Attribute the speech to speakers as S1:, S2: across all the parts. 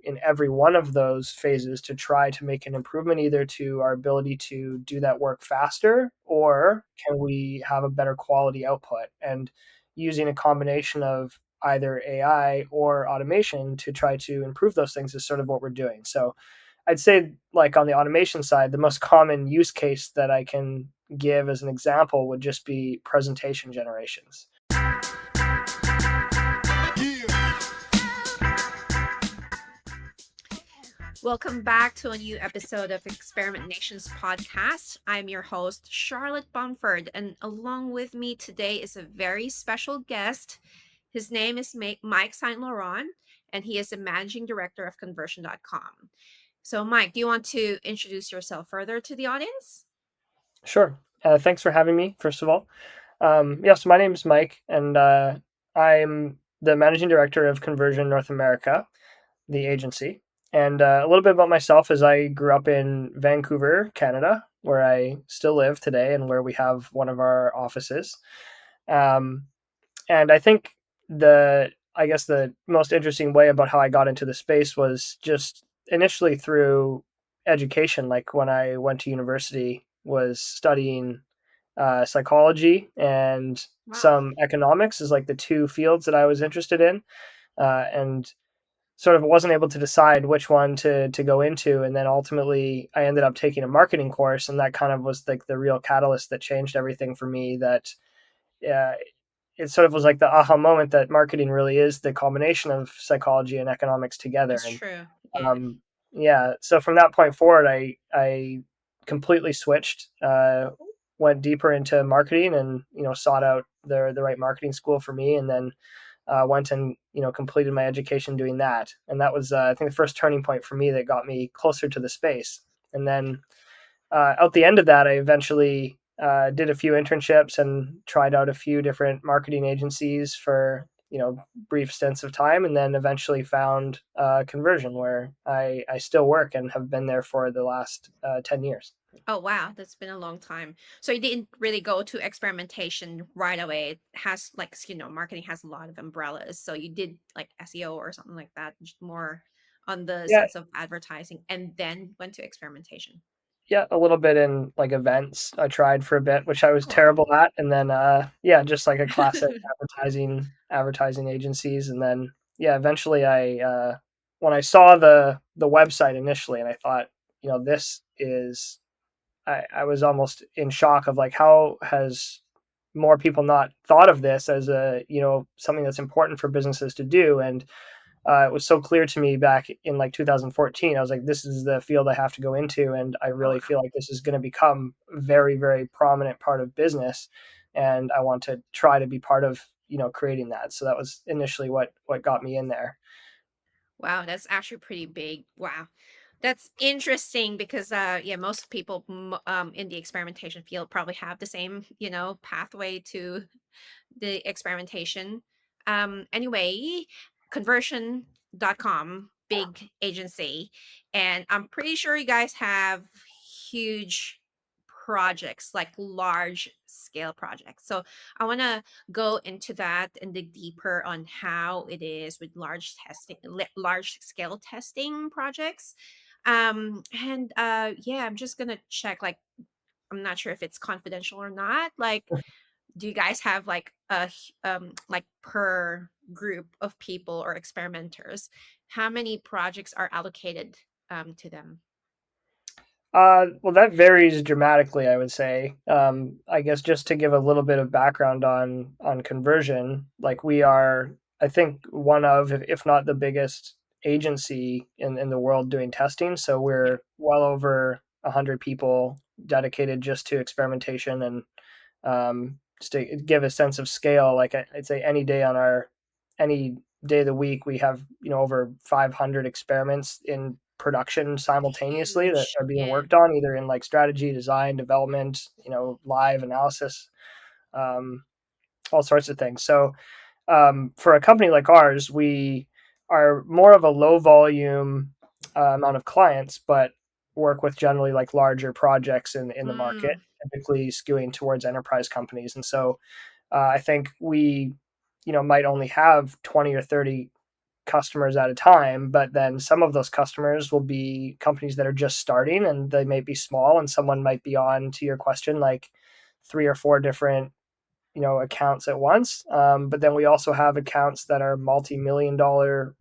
S1: in every one of those phases to try to make an improvement, either to our ability to do that work faster, or can we have a better quality output? And using a combination of either AI or automation to try to improve those things is sort of what we're doing. So I'd say, like, on the automation side, the most common use case that I can give as an example would just be presentation generations.
S2: Welcome back to a new episode of Experiment Nations podcast. I'm your host, Charlotte Bamford, and along with me today is a very special guest. His name is Mike St Laurent, and he is the managing director of conversion.com. So, Mike, do you want to introduce yourself further to the audience?
S1: Sure. Thanks for having me, first of all. So my name is Mike, and I'm the managing director of Conversion North America, the agency. And a little bit about myself is I grew up in Vancouver, Canada, where I still live today and where we have one of our offices. Um, and I think I guess the most interesting way about how I got into the space was just initially through education. Like when I went to university, was studying psychology and
S2: Wow.
S1: some economics is like the two fields that I was interested in, and sort of wasn't able to decide which one to go into. And then ultimately, I ended up taking a marketing course, and that kind of was like the real catalyst that changed everything for me. That uh, it sort of was like the aha moment that marketing really is the combination of psychology and economics together.
S2: That's
S1: And
S2: true. Yeah.
S1: um, yeah, so from that point forward, I completely switched, went deeper into marketing, and sought out the right marketing school for me, and then went and completed my education doing that. And that was I think the first turning point for me that got me closer to the space. And then out the end of that, I eventually did a few internships and tried out a few different marketing agencies for brief stints of time, and then eventually found Conversion, where I still work and have been there for the last 10 years.
S2: Oh, wow. That's been a long time. So you didn't really go to experimentation right away. It has, like, marketing has a lot of umbrellas. So you did like SEO or something like that, just more on the
S1: Yeah,
S2: sense of advertising, and then went to experimentation.
S1: yeah, a little bit in like events. I tried for a bit, which I was
S2: Oh,
S1: terrible at, and then yeah, just like a classic advertising agencies, and then yeah, eventually I when I saw the website initially, and I thought, this is I was almost in shock of like, how has more people not thought of this as a something that's important for businesses to do. And it was so clear to me back in like 2014. I was like, this is the field I have to go into, and I
S2: oh
S1: really
S2: wow.
S1: feel like this is going to become a very, very prominent part of business, and I want to try to be part of creating that. So that was initially what got me in there.
S2: Wow, that's actually pretty big. Wow. That's interesting because yeah, most people in the experimentation field probably have the same, pathway to the experimentation. Anyway, conversion.com, big agency, and I'm pretty sure you guys have huge projects, like large scale projects. So I want to go into that and dig deeper on how it is with large scale testing projects. And yeah, I'm just gonna check, like, I'm not sure if it's confidential or not. Like, do you guys have like like per group of people or experimenters, how many projects are allocated to them?
S1: Well, that varies dramatically, I would say. I guess just to give a little bit of background on Conversion, like we are, I think, one of, if not the biggest agency in the world doing testing. So
S2: Yeah.
S1: we're well over 100 people dedicated just to experimentation, and just to give a sense of scale, like I'd say any day of the week we have over 500 experiments in production simultaneously that
S2: Huge.
S1: are being
S2: Yeah.
S1: worked on, either in like strategy, design, development, live analysis, um, all sorts of things. So for a company like ours, we are more of a low volume amount of clients, but work with generally like larger projects in the market,
S2: Mm,
S1: typically skewing towards enterprise companies. And so I think we might only have 20 or 30 customers at a time, but then some of those customers will be companies that are just starting, and they may be small, and someone might be on, to your question, like 3 or 4 different accounts at once. But then we also have accounts that are multi-million-dollar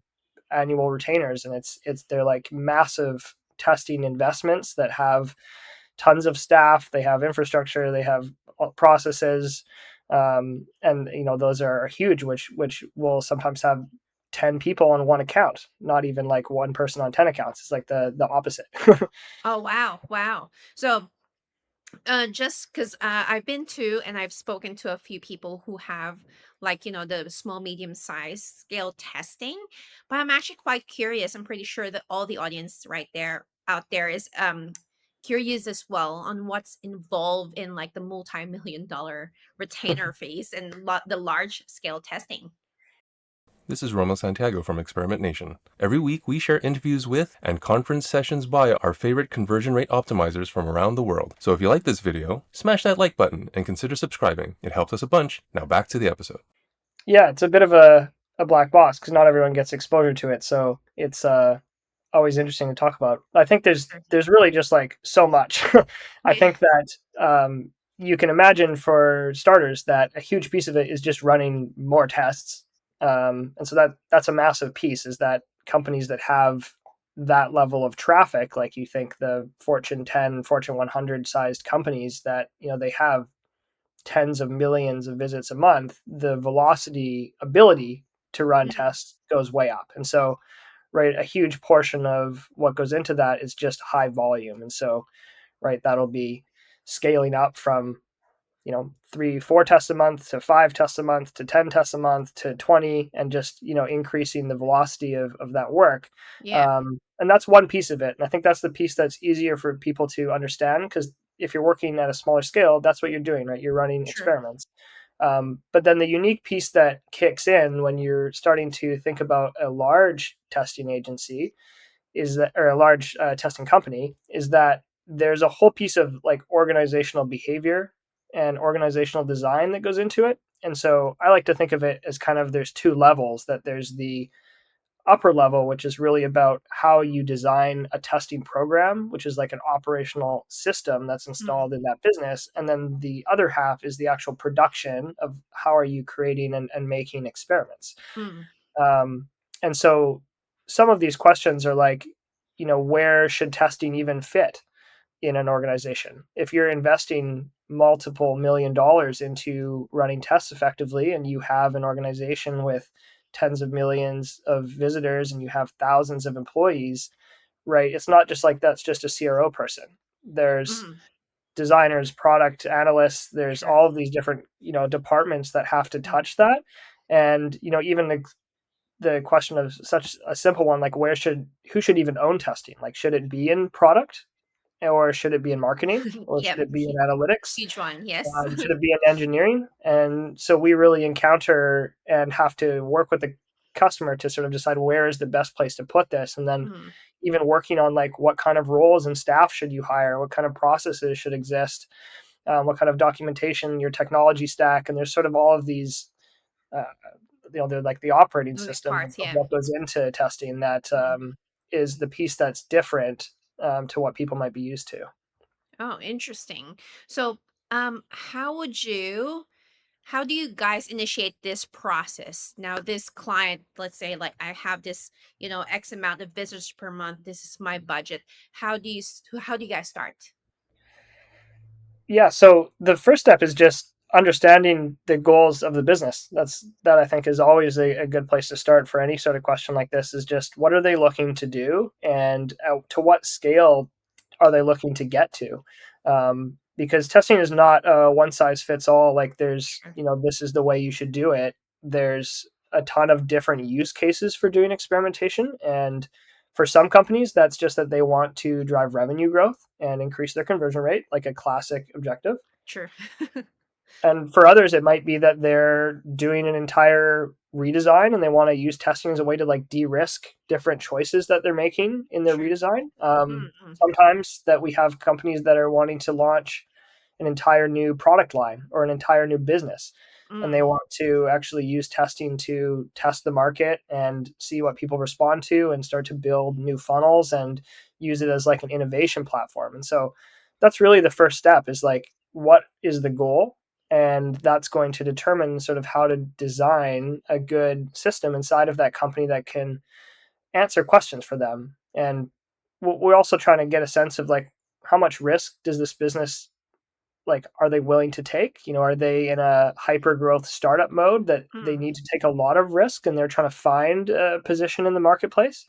S1: annual retainers, and they're like massive testing investments that have tons of staff, they have infrastructure, they have processes, and those are huge, which will sometimes have 10 people on one account, not even like one person on 10 accounts. It's like the opposite.
S2: Oh, wow. Wow. So, just because I've been to and I've spoken to a few people who have, like, the small, medium size scale testing, but I'm actually quite curious. I'm pretty sure that all the audience right there out there is curious as well on what's involved in like the multi-million dollar retainer fees and the large scale testing.
S3: This is Romo Santiago from Experiment Nation. Every week we share interviews with and conference sessions by our favorite conversion rate optimizers from around the world. So if you like this video, smash that like button and consider subscribing. It helps us a bunch. Now back to the episode.
S1: Yeah, it's a bit of a black box because not everyone gets exposure to it. So it's always interesting to talk about. I think
S2: Sure.
S1: there's really just like so much. I
S2: Yeah.
S1: think that you can imagine, for starters, that a huge piece of it is just running more tests, and so that's a massive piece. Is that companies that have that level of traffic, like you think the Fortune 10, Fortune 100 sized companies that they have tens of millions of visits a month, the velocity ability to run
S2: Mhm.
S1: tests goes way up, and so right, a huge portion of what goes into that is just high volume. And so, right, that'll be scaling up from 3 4 tests a month to 5 tests a month to 10 tests a month to 20, and just increasing the velocity of that work.
S2: Yeah.
S1: And that's one piece of it, and I think that's the piece that's easier for people to understand, because if you're working at a smaller scale, that's what you're doing, right? You're running
S2: Sure.
S1: experiments. But then the unique piece that kicks in when you're starting to think about a large testing agency is that, or a large testing company, is that there's a whole piece of like organizational behavior and organizational design that goes into it. And so I like to think of it as kind of, there's 2 levels. That there's the upper level, which is really about how you design a testing program, which is like an operational system that's
S2: Mm,
S1: installed in that business. And then the other half is the actual production of how are you creating and making experiments.
S2: mm,
S1: Um, and so some of these questions are like, where should testing even fit in an organization? If you're investing multiple $1 million into running tests effectively, and you have an organization with tens of millions of visitors, and you have thousands of employees, right? It's not just like that's just a CRO person. There's
S2: mm.
S1: designers, product analysts, there's
S2: Sure.
S1: all of these different, departments that have to
S2: Mm,
S1: touch that. And, even the question of such a simple one, like who should even own testing? Like, should it be in product, or should it be in marketing, or should
S2: yep.
S1: it be in analytics?
S2: Huge one. Yes.
S1: Should it be in engineering? And so we really encounter and have to work with the customer to sort of decide where is the best place to put this. And then
S2: Mm,
S1: even working on like what kind of roles and staff should you hire, what kind of processes should exist, what kind of documentation, your technology stack. And there's sort of all of these uh, they're like the operating
S2: moving
S1: system
S2: parts.
S1: of
S2: Yeah.
S1: what goes into testing that
S2: Mm.
S1: is the piece that's different to what people might be used to.
S2: Oh, interesting. So, how do you guys initiate this process? Now, this client, let's say, like I have this, X amount of visitors per month. This is my budget. How do you guys start?
S1: Yeah, so the first step is just understanding the goals of the business. That I think is always a good place to start for any sort of question like this, is just what are they looking to do, and to what scale are they looking to get to? Because testing is not a one size fits all. Like there's,
S2: Sure.
S1: this is the way you should do it. There's a ton of different use cases for doing experimentation, and for some companies, that's just that they want to drive revenue growth and increase their conversion rate, like a classic objective.
S2: Sure.
S1: And for others, it might be that they're doing an entire redesign, and they want to use testing as a way to like de-risk different choices that they're making in their
S2: Sure.
S1: redesign.
S2: Mm-mm.
S1: Sometimes that we have companies that are wanting to launch an entire new product line or an entire new business. and they
S2: Mm,
S1: want to actually use testing to test the market and see what people respond to and start to build new funnels and use it as like an innovation platform. And so that's really the first step, is like, what is the goal? And that's going to determine sort of how to design a good system inside of that company that can answer questions for them. And we're also trying to get a sense of like, how much risk does this business, like, are they willing to take? Are they in a hyper growth startup mode that they
S2: mm,
S1: need to take a lot of risk and they're trying to find a position in the marketplace?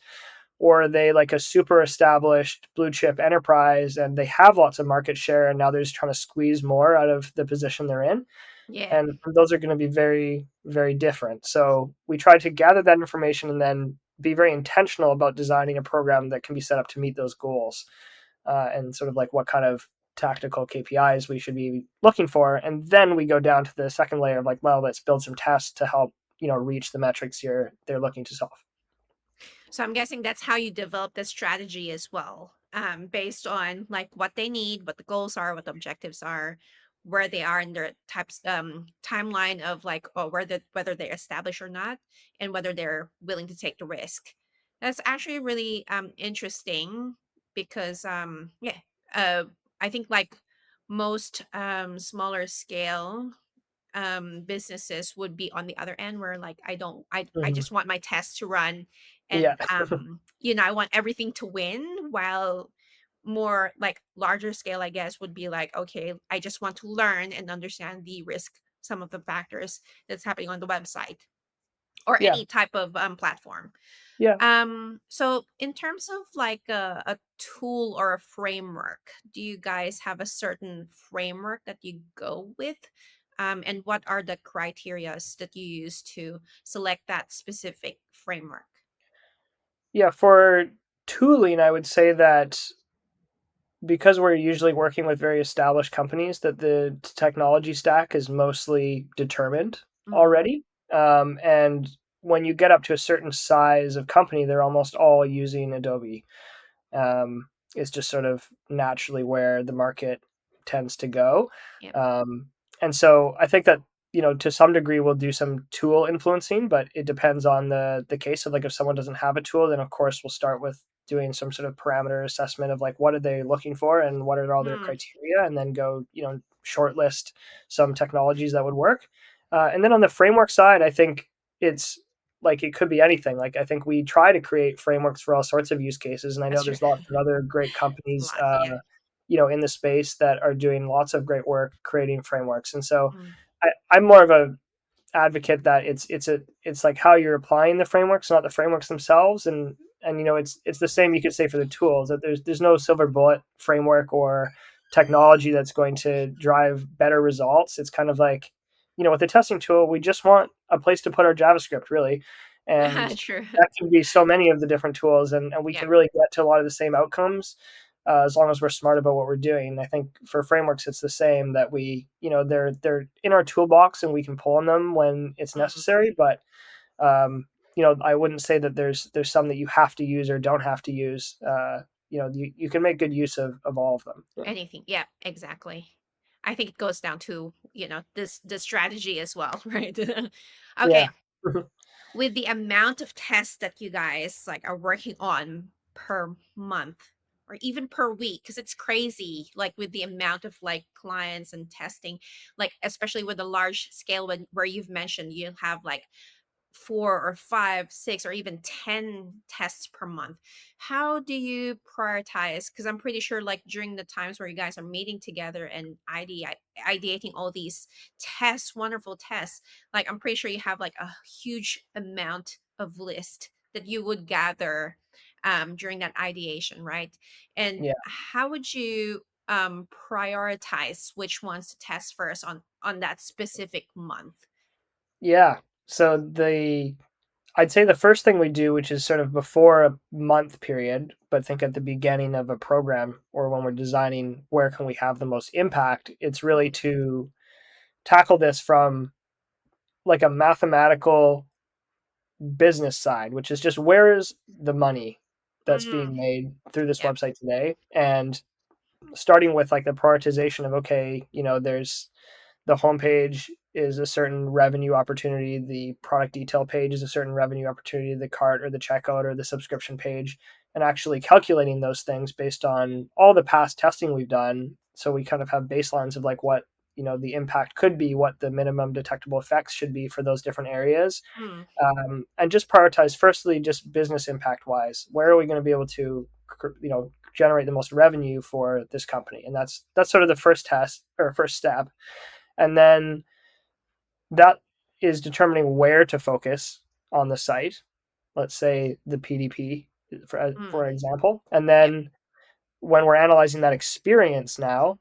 S1: Or are they like a super established blue chip enterprise and they have lots of market share and now they're just trying to squeeze more out of the position they're in?
S2: yeah.
S1: And those are going to be very, very different. So we try to gather that information and then be very intentional about designing a program that can be set up to meet those goals, and sort of like what kind of tactical KPIs we should be looking for. And then we go down to the second layer of like, well, let's build some tests to help reach the metrics here they're looking to solve.
S2: So I'm guessing that's how you develop this strategy as well, based on like what they need, what the goals are, what the objectives are, where they are in their types timeline of like, oh, whether they're established or not, and whether they're willing to take the risk. That's actually really interesting because yeah, uh, I think like most smaller scale businesses would be on the other end, where like I
S1: Mhm.
S2: just want my test to run,
S1: Yeah.
S2: and I want everything to win, while more like larger scale, I guess, would be like, okay, I just want to learn and understand the risk, some of the factors that's happening on the website or
S1: Yeah.
S2: any type of platform.
S1: Yeah.
S2: So in terms of like a tool or a framework, do you guys have a certain framework that you go with? And what are the criterias that you use to select that specific framework?
S1: Yeah. For tooling, I would say that because we're usually working with very established companies, that the technology stack is mostly determined
S2: Mm,
S1: already. And when you get up to a certain size of company, they're almost all using Adobe. um, is just sort of naturally where the market tends to go.
S2: yeah.
S1: Um, and so I think that, to some degree we'll do some tool influencing, but it depends on the case. So like if someone doesn't have a tool, then of course we'll start with doing some sort of parameter assessment of like, what are they looking for and what are all their
S2: Mm,
S1: criteria, and then go, shortlist some technologies that would work. And then on the framework side, I think it's like, it could be anything. Like, I think we try to create frameworks for all sorts of use cases, and I know
S2: that's true.
S1: there's lots of other great
S2: It's a
S1: companies,
S2: lot. Yeah.
S1: in the space that are doing lots of great work creating frameworks. And so
S2: Mm,
S1: I'm more of a advocate that it's like how you're applying the frameworks, not the frameworks themselves. And it's the same, you could say, for the tools, that there's no silver bullet framework or technology that's going to drive better results. It's kind of like, with the testing tool, we just want a place to put our JavaScript, really. And
S2: true.
S1: that can be so many of the different tools, and we
S2: Yeah.
S1: can really get to a lot of the same outcomes, as long as we're smart about what we're doing. I think for frameworks, it's the same, that we, they're in our toolbox and we can pull on them when it's
S2: Mm,
S1: necessary. But I wouldn't say that there's some that you have to use or don't have to use. You can make good use of all of them. Yeah.
S2: anything. Yeah. Exactly. I think it goes down to this the strategy as well, right?
S1: Yeah.
S2: Okay. With the amount of tests that you guys like are working on per month or even per week, because it's crazy, like with the amount of like clients and testing, like especially with a large scale, where you've mentioned you have like 4 or 5, 6, or even 10 tests per month. How do you prioritize? Because I'm pretty sure, like during the times where you guys are meeting together and ideating all these tests, wonderful tests, like I'm pretty sure you have like a huge amount of list that you would gather during that ideation, right? And
S1: Yeah.
S2: how would you prioritize which ones to test first on that specific month?
S1: Yeah. So I'd say the first thing we do, which is sort of before a month period, but think at the beginning of a program or when we're designing where can we have the most impact, it's really
S2: Mm,
S1: to tackle this from like a mathematical business side, which is just, where is the money that's
S2: mm,
S1: being made through this
S2: yeah.
S1: website today? And starting with like the prioritization of, okay, there's the homepage is a certain revenue opportunity, the product detail page is a certain revenue opportunity, the cart or the checkout or the subscription page, and actually calculating those things based on all the past testing we've done. So we kind of have baselines of like what the impact could be, what the minimum detectable effects should be for those different areas,
S2: Mm,
S1: and just prioritize firstly just business impact wise, where are we going to be able to generate the most revenue for this company, and that's sort of the first test or first step. And then that is determining where to focus on the site, let's say the PDP for
S2: mm,
S1: example. And
S2: yeah,
S1: then when we're analyzing that experience now,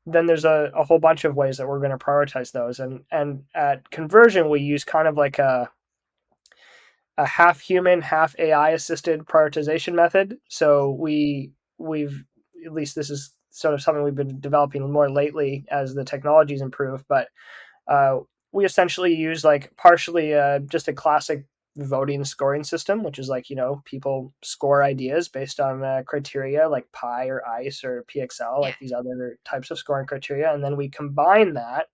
S1: then there's a whole bunch of ways that we're going to prioritize those. And at Conversion we use kind of like a half human, half AI assisted prioritization method. So we've at least this is sort of something we've been developing more lately as the technologies improve. But uh, we essentially use like partially just a classic voting scoring system, which is like people score ideas based on criteria like pi or ice or pxl,
S2: yeah,
S1: like these other types of scoring criteria, and then we combine that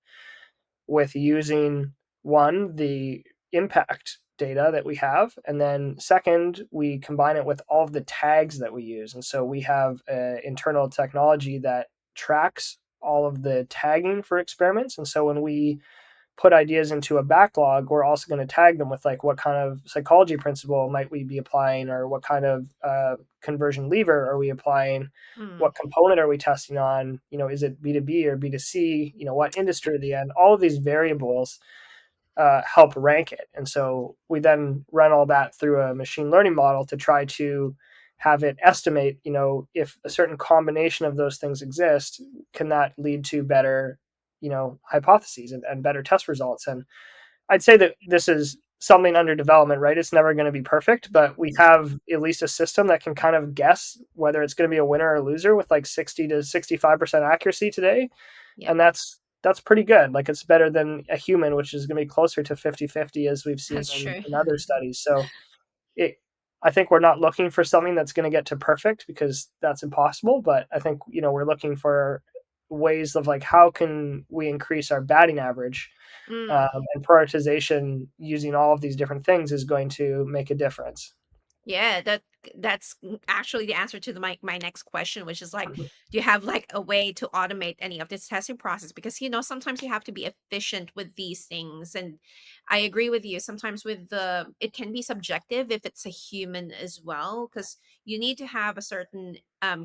S1: with using one, the impact data that we have, and then second, we combine it with all of the tags that we use. And so we have internal technology that tracks all of the tagging for experiments. And so when we put ideas into a backlog, we're also going to tag them with like what kind of psychology principle might we be applying, or what kind of conversion lever are we applying,
S2: mm,
S1: what component are we testing on, is it B2B or B2C, what industry are they in, all of these variables help rank it. And so we then run all that through a machine learning model to try to have it estimate, if a certain combination of those things exist, can that lead to better, hypotheses and better test results. And I'd say that this is something under development, right? It's never going to be perfect, but we have at least a system that can kind of guess whether it's going to be a winner or a loser with like 60 to 65% accuracy today.
S2: yeah,
S1: And that's pretty good. Like it's better than a human, which is going to be closer to 50-50 as we've seen
S2: that's true.
S1: in other studies. So it, I think we're not looking for something that's going to get to perfect because that's impossible. But I think, we're looking for ways of like, how can we increase our batting average,
S2: Mm.
S1: and prioritization using all of these different things is going to make a difference.
S2: Yeah, that's actually the answer to my next question, which is like, do you have like a way to automate any of this testing process? Because sometimes you have to be efficient with these things, and I agree with you. Sometimes with it can be subjective if it's a human as well, because you need to have a certain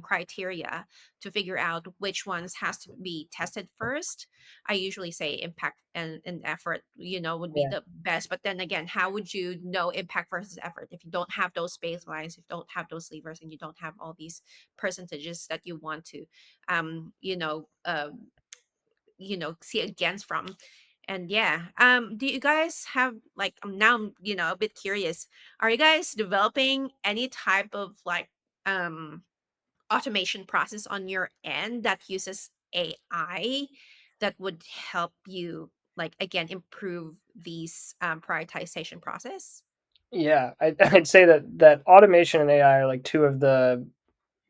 S2: criteria to figure out which ones has to be tested first. I usually say impact and effort, would be
S1: Yeah.
S2: the best. But then again, how would you know impact versus effort if you don't have those baselines, if you don't have those levers, and you don't have all these percentages that you want to, um, you know, uh, see against from? And yeah, do you guys have like? Now I'm a bit curious. Are you guys developing any type of like automation process on your end that uses AI that would help you, like, again, improve these prioritization process?
S1: Yeah, I'd say that automation and AI are like two of the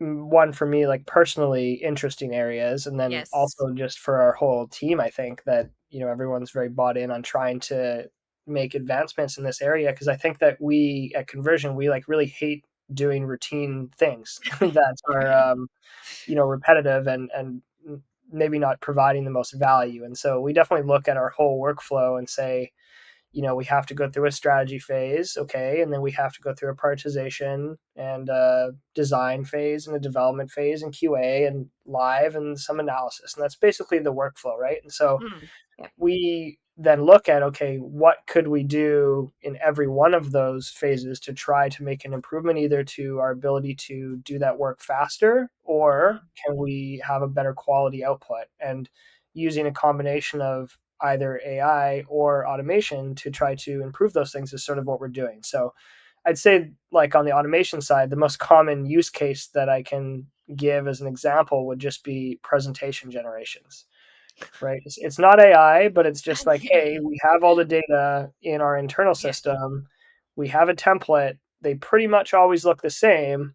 S1: one for me, like personally interesting areas, and then
S2: Yes.
S1: also just for our whole team, I think that everyone's very bought in on trying to make advancements in this area, because I think that we at Conversion we like really hate doing routine things that are repetitive and maybe not providing the most value. And so we definitely look at our whole workflow and say, we have to go through a strategy phase, okay, and then we have to go through a prioritization and a design phase and a development phase and QA and live and some analysis. And that's basically the workflow, right? And so
S2: Mm, yeah.
S1: we then look at, okay, what could we do in every one of those phases to try to make an improvement, either to our ability to do that work faster, or
S2: Mm,
S1: can we have a better quality output? And using a combination of either AI or automation to try to improve those things is sort of what we're doing. So I'd say, like on the automation side, the most common use case that I can give as an example would just be presentation generations, right? It's not AI, but it's just like, hey, we have all the data in our internal
S2: yeah.
S1: system. We have a template. They pretty much always look the same.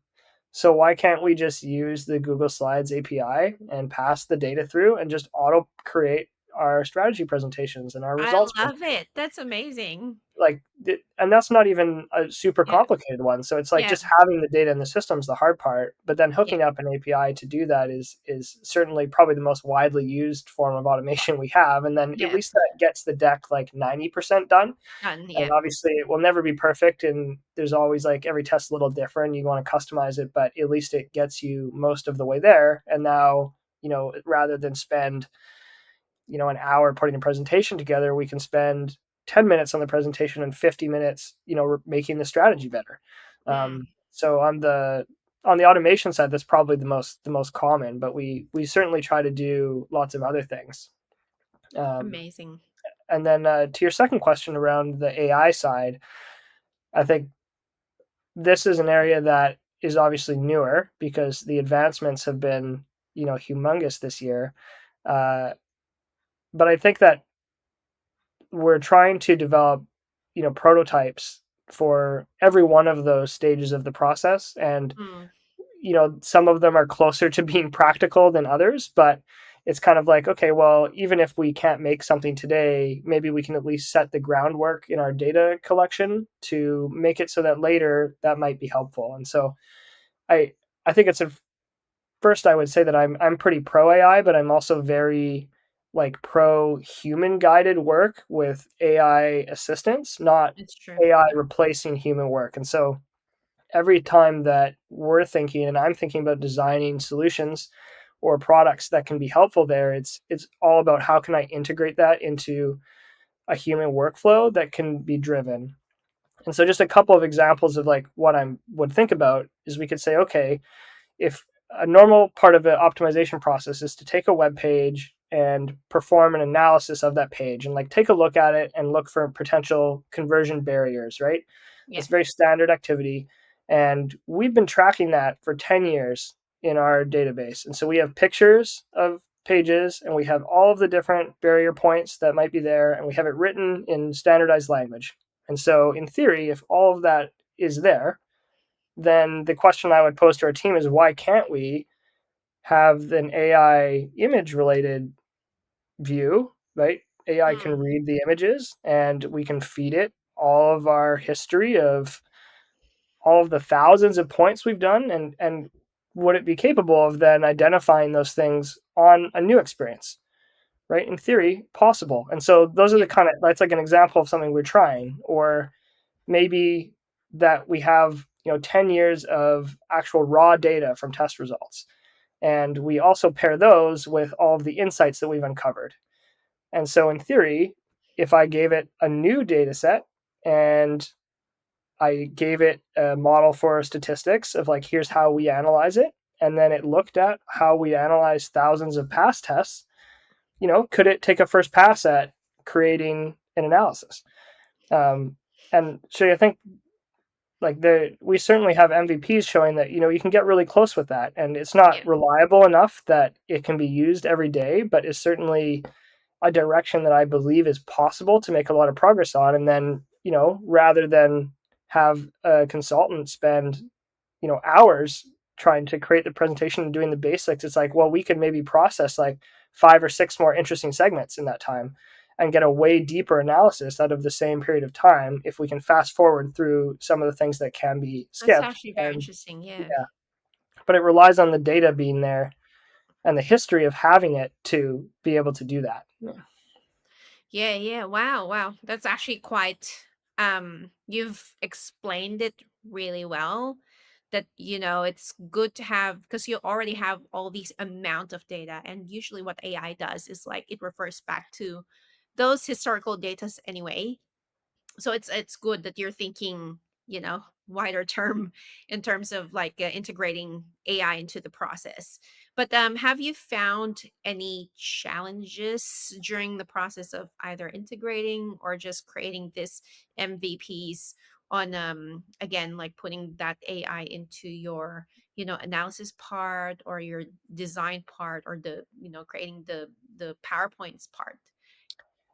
S1: So why can't we just use the Google Slides API and pass the data through and just auto create our strategy presentations and our
S2: I
S1: results
S2: love it. That's amazing.
S1: and that's not even a super
S2: Yeah.
S1: complicated one. So it's like
S2: Yeah.
S1: just having the data in the system is the hard part, but then
S2: Yeah.
S1: hooking up an API to do that is certainly probably the most widely used form of automation we have. And then at
S2: Yeah.
S1: least that gets the deck like 90% done.
S2: Done.
S1: And
S2: Yeah.
S1: obviously it will never be perfect, and there's always like every test a little different. You want to customize it, but at least it gets you most of the way there. And now, rather than spend an hour putting a presentation together, we can spend 10 minutes on the presentation and 50 minutes making the strategy better.
S2: Mm,
S1: So on the automation side, that's probably the most common, but we certainly try to do lots of other things. um,
S2: amazing.
S1: and then to your second question around the AI side, I think this is an area that is obviously newer because the advancements have been humongous this year. uh, but I think that we're trying to develop prototypes for every one of those stages of the process, and
S2: Mm,
S1: some of them are closer to being practical than others, but it's kind of like, okay, well, even if we can't make something today, maybe we can at least set the groundwork in our data collection to make it so that later that might be helpful. And so I think it's a first I would say that I'm pretty pro AI, but I'm also very like pro human guided work with AI assistance, not
S2: it's true.
S1: AI replacing human work. And so every time that we're thinking and I'm thinking about designing solutions or products that can be helpful there, it's all about how can I integrate that into a human workflow that can be driven. And so just a couple of examples of like what I would think about is we could say, okay, if a normal part of the optimization process is to take a web page and perform an analysis of that page and like take a look at it and look for potential conversion barriers, right?
S2: Yeah.
S1: That's very standard activity. And we've been tracking that for 10 years in our database. And so we have pictures of pages and we have all of the different barrier points that might be there, and we have it written in standardized language. And so in theory, if all of that is there, then the question I would pose to our team is why can't we have an AI image related view, right? AI can
S2: Mm,
S1: read the images and we can feed it all of our history of all of the thousands of points we've done, and would it be capable of then identifying those things on a new experience, right? In theory, possible. And so those are
S2: yeah.
S1: the kind of that's like an example of something we're trying. Or maybe that we have 10 years of actual raw data from test results, and we also pair those with all of the insights that we've uncovered. And so in theory, if I gave it a new data set and I gave it a model for statistics of like here's how we analyze it, and then it looked at how we analyze thousands of past tests, could it take a first pass at creating an analysis? And so I think like we certainly have MVPs showing that you can get really close with that, and it's not
S2: Yeah.
S1: reliable enough that it can be used every day, but it's certainly a direction that I believe is possible to make a lot of progress on. And then rather than have a consultant spend hours trying to create the presentation and doing the basics, it's like, well, we could maybe process like 5 or 6 more interesting segments in that time and get a way deeper analysis out of the same period of time if we can fast forward through some of the things that can be
S2: That's
S1: skipped.
S2: actually very
S1: And
S2: interesting. Yeah.
S1: yeah, but it relies on the data being there and the history of having it to be able to do that.
S2: Yeah, yeah. Wow, wow. That's actually quite you've explained it really well, that it's good to have, because you already have all these amount of data, and usually what AI does is like it refers back to those historical data anyway. So it's good that you're thinking, wider term in terms of like integrating AI into the process. But have you found any challenges during the process of either integrating or just creating this MVPs on again, like putting that AI into your analysis part or your design part, or the creating the PowerPoints part?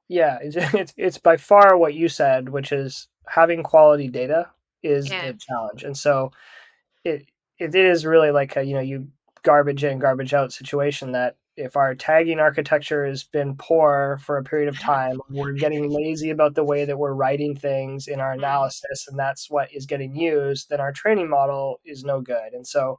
S1: Yeah, it's by far what you said, which is having quality data is
S2: Yeah.
S1: the challenge. And so it it is really like a you garbage in, garbage out situation that if our tagging architecture has been poor for a period of time, we're getting lazy about the way that we're writing things in our
S2: Mm,
S1: analysis, and that's what is getting used, then our training model is no good. And so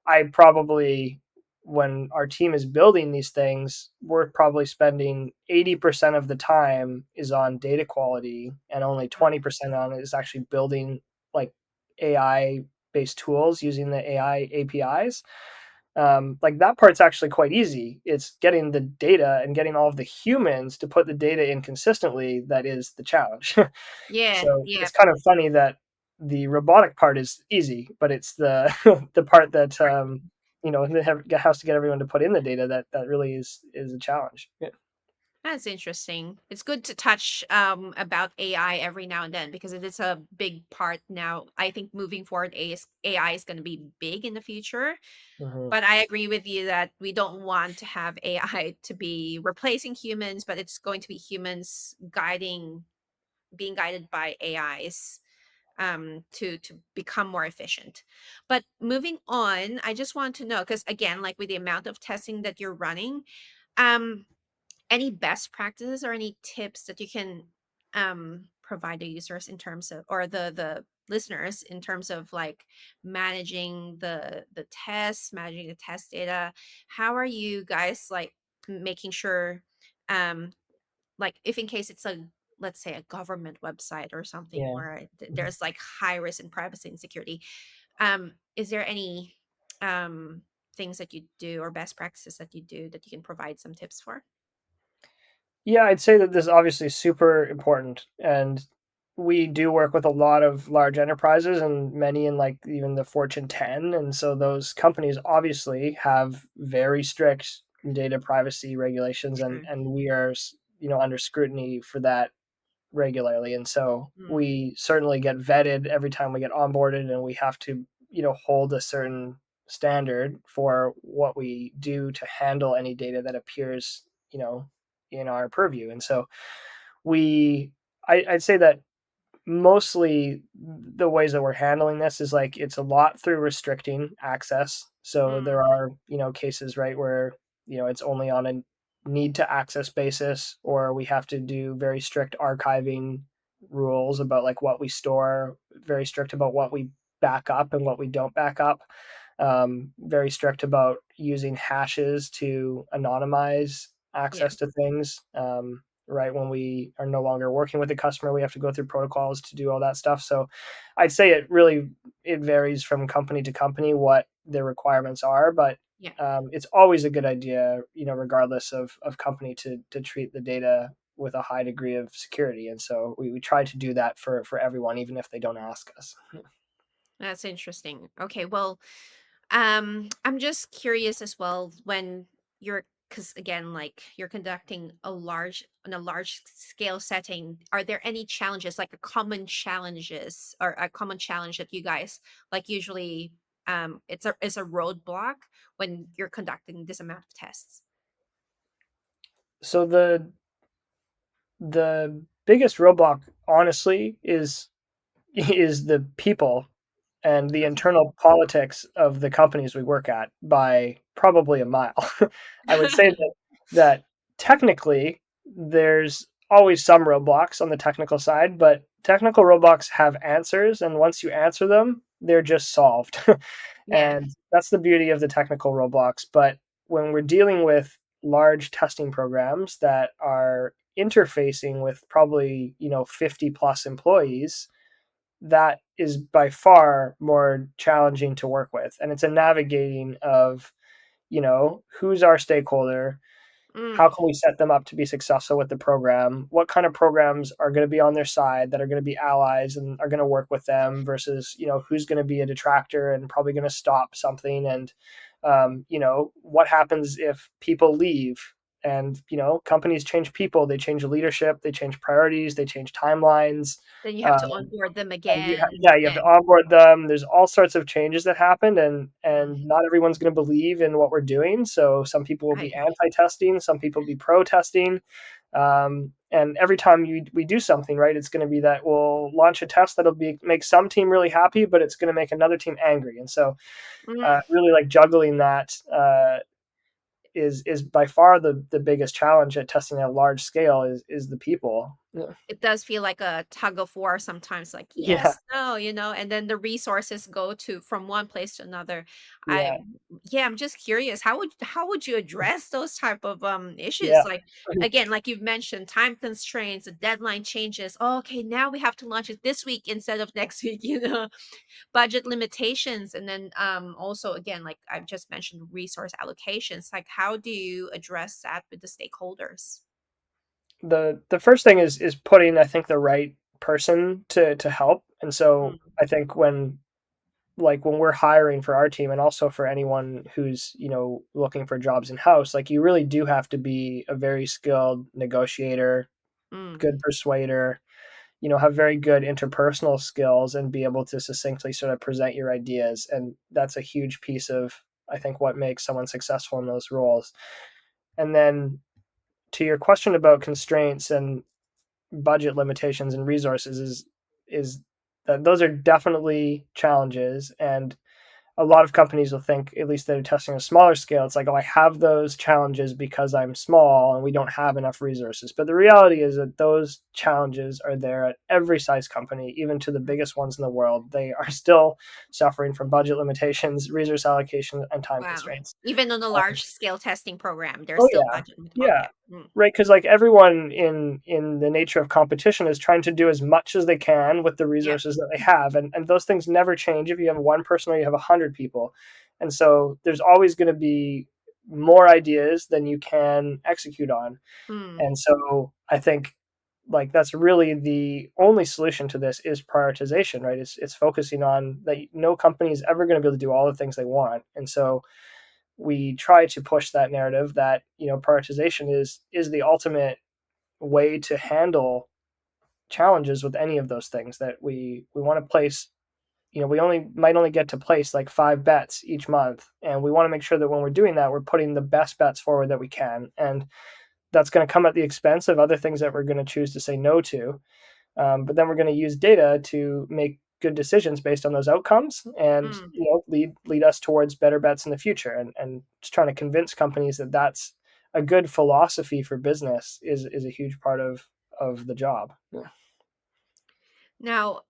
S1: I probably, when our team is building these things, we're probably spending 80% of the time is on data quality, and only
S2: mm,
S1: 20% on it is actually building like AI based tools using the AI APIs. Like that part's actually quite easy. It's getting the data and getting all of the humans to put the data in consistently that is the challenge.
S2: yeah,
S1: So
S2: yeah.
S1: it's kind of funny that the robotic part is easy, but it's the the part that has to get everyone to put in the data that really is a challenge. Yeah.
S2: That's interesting. It's good to touch about AI every now and then because it is a big part now. I think moving forward, AI is going to be big in the future.
S1: Hmm.
S2: But I agree with you that we don't want to have AI to be replacing humans, but it's going to be humans being guided by AIs to become more efficient. But moving on, I just want to know because again, like with the amount of testing that you're running, um, any best practices or any tips that you can provide the users in terms of or the listeners in terms of like managing the tests, managing the test data. How are you guys like making sure um like if in case it's a, let's say, a government website or something
S1: Yeah.
S2: where
S1: Mhm.
S2: there's like high risk in privacy and security, is there any things that you do or best practices that you do that you can provide some tips for?
S1: Yeah, I'd say that this is obviously super important, and we do work with a lot of large enterprises and many in like even the Fortune 10, and so those companies obviously have very strict data privacy regulations,
S2: True.
S1: and we are under scrutiny for that regularly. And so
S2: Mm,
S1: we certainly get vetted every time we get onboarded, and we have to hold a certain standard for what we do to handle any data that appears you know in our purview. And so we I'd say that mostly the ways that we're handling this is like it's a lot through restricting access. So
S2: mm,
S1: there are, cases, right, where, it's only on a need to access basis, or we have to do very strict archiving rules about like what we store, very strict about what we back up and what we don't back up. Very strict about using hashes to anonymize
S2: yeah.
S1: access to things. Right, when we are no longer working with the customer, we have to go through protocols to do all that stuff. So I'd say it varies from company to company what their requirements are, but
S2: Yeah.
S1: it's always a good idea, regardless of company, to treat the data with a high degree of security. And so we try to do that for everyone, even if they don't ask us.
S2: That's interesting. Okay, well, I'm just curious as well when you're because again, like you're conducting a large on a large scale setting, are there any challenges, like a common challenges or a common challenge that you guys like usually it's a roadblock when you're conducting this amount of tests?
S1: So the biggest roadblock, honestly, is the people and the
S2: Okay.
S1: internal politics of the companies we work at by probably a mile. I would say that technically there's always some roadblocks on the technical side, but technical roadblocks have answers, and once you answer them, they're just solved.
S2: Yeah.
S1: And that's the beauty of the technical roadblocks. But when we're dealing with large testing programs that are interfacing with probably 50 plus employees, that is by far more challenging to work with. And it's a navigating of, who's our stakeholder, how
S2: Mm,
S1: can we set them up to be successful with the program, what kind of programs are going to be on their side that are going to be allies and are going to work with them, versus who's going to be a detractor and probably going to stop something. And what happens if people leave, and companies change people, they change leadership, they change priorities, they change timelines.
S2: then you have
S1: um,
S2: to onboard them
S1: and
S2: again.
S1: yeah, you have
S2: Yeah.
S1: to onboard them. There's all sorts of changes that happen, and
S2: Mm,
S1: not everyone's going to believe in what we're doing. So some people will be
S2: right.
S1: anti-testing, some people will be pro-testing. And every time we do something, right, it's going to be that we'll launch a test that'll be make some team really happy, but it's going to make another team angry. And so
S2: Mm,
S1: really like juggling that is by far the biggest challenge at testing at a large scale is the people. Yeah.
S2: It does feel like a tug of war sometimes, like,
S1: Yeah.
S2: "Yes, no," and then the resources go to from one place to another. I
S1: Yeah.
S2: Yeah, I'm just curious, how would you address those type of, issues?
S1: Yeah.
S2: Like, again, like you've mentioned, time constraints, the deadline changes. "Oh, okay, now we have to launch it this week instead of next week," Budget limitations, and then, also, again, like I've just mentioned, resource allocations. Like, how do you address that with the stakeholders?
S1: The first thing is putting, I think, the right person to help. And so
S2: Mm,
S1: I think when we're hiring for our team and also for anyone who's looking for jobs in house, like you really do have to be a very skilled negotiator,
S2: mm,
S1: good persuader, have very good interpersonal skills and be able to succinctly sort of present your ideas. And that's a huge piece of, I think, what makes someone successful in those roles. And then to your question about constraints and budget limitations and resources, is that those are definitely challenges. And a lot of companies will think, at least they're testing a smaller scale, it's like, oh, I have those challenges because I'm small and we don't have enough resources. But the reality is that those challenges are there at every size company, even to the
S2: mm.
S1: biggest ones in the world. They are still suffering from budget limitations, resource allocation, and time
S2: Wow.
S1: constraints.
S2: Even on a
S1: Um,
S2: large scale testing program, there's
S1: oh
S2: still
S1: yeah,
S2: budget
S1: yeah,
S2: okay. Mm,
S1: right. Because like everyone in the nature of competition is trying to do as much as they can with the
S2: yeah.
S1: resources that they have, and those things never change if you have one person or you have 100 people. And so there's always going to be more ideas than you can execute on.
S2: Mm,
S1: And so I think like that's really the only solution to this is prioritization, right? It's focusing on that no company is ever going to be able to do all the things they want. And so we try to push that narrative that prioritization is the ultimate way to handle challenges with any of those things, that we want to place. We only get to place like 5 bets each month, and we want to make sure that when we're doing that, we're putting the best bets forward that we can. And that's going to come at the expense of other things that we're going to choose to say no to. But then we're going to use data to make good decisions based on those outcomes, and
S2: mm.
S1: lead us towards better bets in the future. And just trying to convince companies that that's a good philosophy for business is a huge part of the job. Yeah.
S2: Now,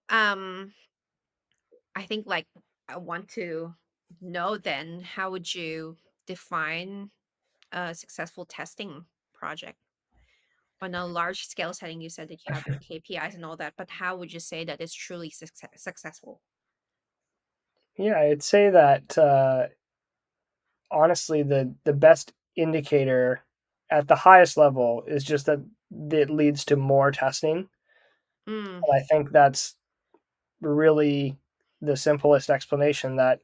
S2: I think, like, I want to know then, how would you define a successful testing project? On a large scale setting, you said that you have your KPIs and all that, but how would you say that it's truly successful?
S1: Yeah, I'd say that honestly, the best indicator at the highest level is just that it leads to more testing.
S2: Mm,
S1: And I think that's really the simplest explanation, that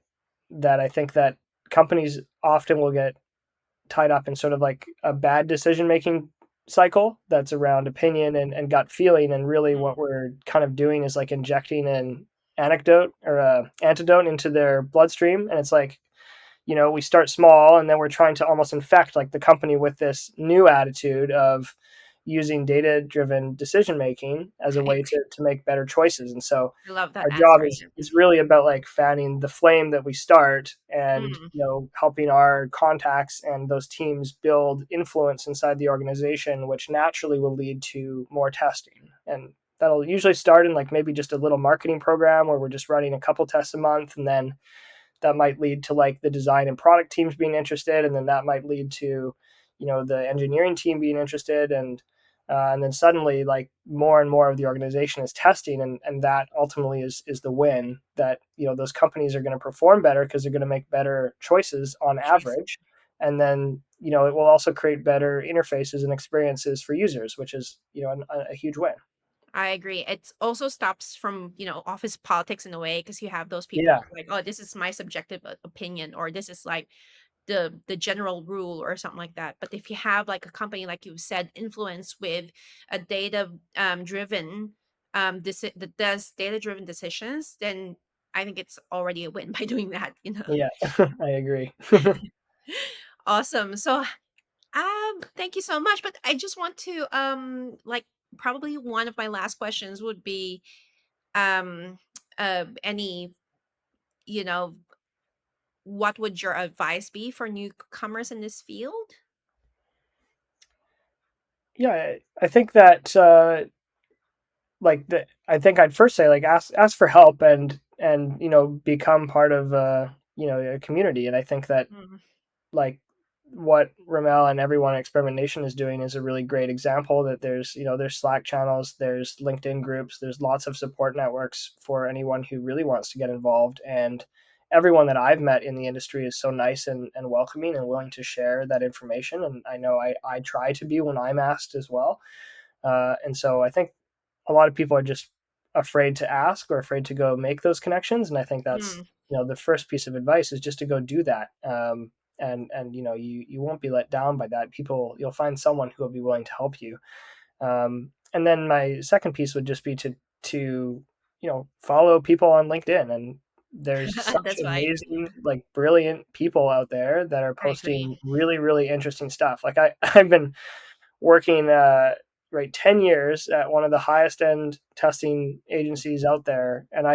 S1: I think that companies often will get tied up in sort of like a bad decision making cycle that's around opinion and gut feeling. And really
S2: mm,
S1: what we're kind of doing is like injecting an anecdote or a antidote into their bloodstream. And it's like, we start small and then we're trying to almost infect like the company with this new attitude of using data driven decision making as a
S2: I
S1: way
S2: agree.
S1: to make better choices. And so
S2: I love that
S1: our job
S2: answer.
S1: is really about like fanning the flame that we start, and
S2: Mm,
S1: helping our contacts and those teams build influence inside the organization, which naturally will lead to more testing. And that'll usually start in like maybe just a little marketing program where we're just running a couple tests a month, and then that might lead to like the design and product teams being interested, and then that might lead to the engineering team being interested, and then suddenly like more and more of the organization is testing, and that ultimately is the win, that those companies are going to perform better because they're going to make better choices on
S2: choice.
S1: average. And then it will also create better interfaces and experiences for users, which is a huge win.
S2: I agree. It also stops from, office politics in a way, because you have those
S1: Yeah.
S2: people like, oh, this is my subjective opinion, or this is like the general rule or something like that. But if you have like a company, like you said, influence with a data driven that does data driven decisions, then I think it's already a win by doing that.
S1: Yeah. I agree.
S2: Awesome. So thank you so much. But I just want to like, probably one of my last questions would be um any, you know what would your advice be for newcomers in this field?
S1: Yeah, I think that I think I'd first say like ask for help and become part of a community. And I think that
S2: Mm,
S1: like what Ramel and everyone at Experimentation is doing is a really great example. That there's Slack channels, there's LinkedIn groups, there's lots of support networks for anyone who really wants to get involved. And everyone that I've met in the industry is so nice and welcoming and willing to share that information. And I know I try to be when I'm asked as well. And so I think a lot of people are just afraid to ask or afraid to go make those connections. And I think that's
S2: mm,
S1: the first piece of advice is just to go do that. And you won't be let down by that. You'll find someone who will be willing to help you. And then my second piece would just be to follow people on LinkedIn. And there's such
S2: that's right.
S1: amazing, like brilliant people out there that are
S2: I agree.
S1: posting really, really interesting stuff. Like I've been working right 10 years at one of the highest end testing agencies out there, and I'm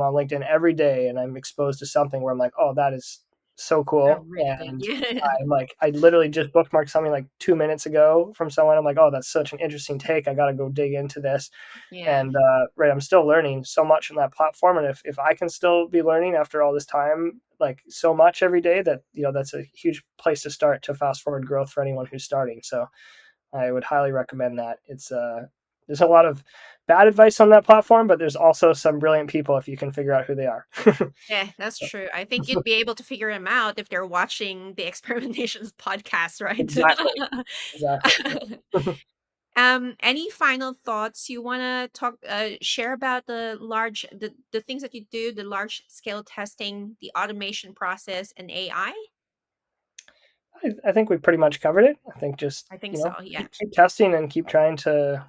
S1: on LinkedIn every day and I'm exposed to something where I'm like, oh, that is so
S2: They're
S1: cool.
S2: really good.
S1: And
S2: Yeah.
S1: I'm like, I literally just bookmarked something like 2 minutes ago from someone. I'm like, oh, that's such an interesting take, I got to go dig into this.
S2: Yeah.
S1: And right, I'm still learning so much on that platform. And if I can still be learning after all this time, like so much every day, that that's a huge place to start to fast forward growth for anyone who's starting. So I would highly recommend that. There's a lot of bad advice on that platform, but there's also some brilliant people if you can figure out who they are.
S2: Yeah, that's true. I think you'd be able to figure them out if they're watching the Experimentations podcast,
S1: Exactly.
S2: right?
S1: Exactly.
S2: Any final thoughts you want to share about the things that you do, the large scale testing, the automation process, and AI?
S1: I think we pretty much covered it. I think just
S2: I think so. Yeah.
S1: keep testing and keep trying to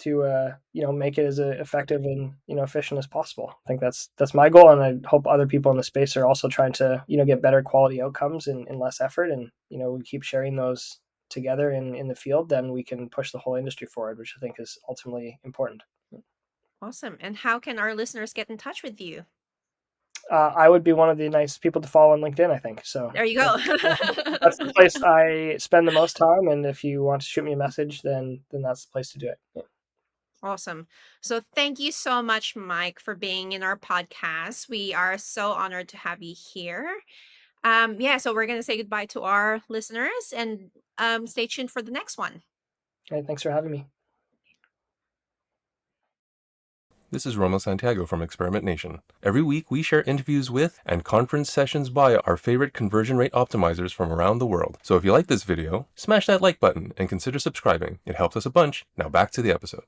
S1: make it as effective and efficient as possible. I think that's my goal, and I hope other people in the space are also trying to get better quality outcomes in less effort. And we keep sharing those together in the field, then we can push the whole industry forward, which I think is ultimately important.
S2: Awesome. And how can our listeners get in touch with you?
S1: I would be one of the nice people to follow on LinkedIn, I think. So
S2: There you
S1: yeah,
S2: go.
S1: that's the place I spend the most time. And if you want to shoot me a message, then that's the place to do it. Yeah.
S2: Awesome. So thank you so much, Mike, for being in our podcast. We are so honored to have you here. Yeah, so we're gonna say goodbye to our listeners and stay tuned for the next one.
S1: Okay, thanks for having me.
S3: This is Romo Santiago from Experiment Nation. Every week we share interviews with and conference sessions by our favorite conversion rate optimizers from around the world. So if you like this video, smash that like button and consider subscribing. It helps us a bunch. Now back to the episode.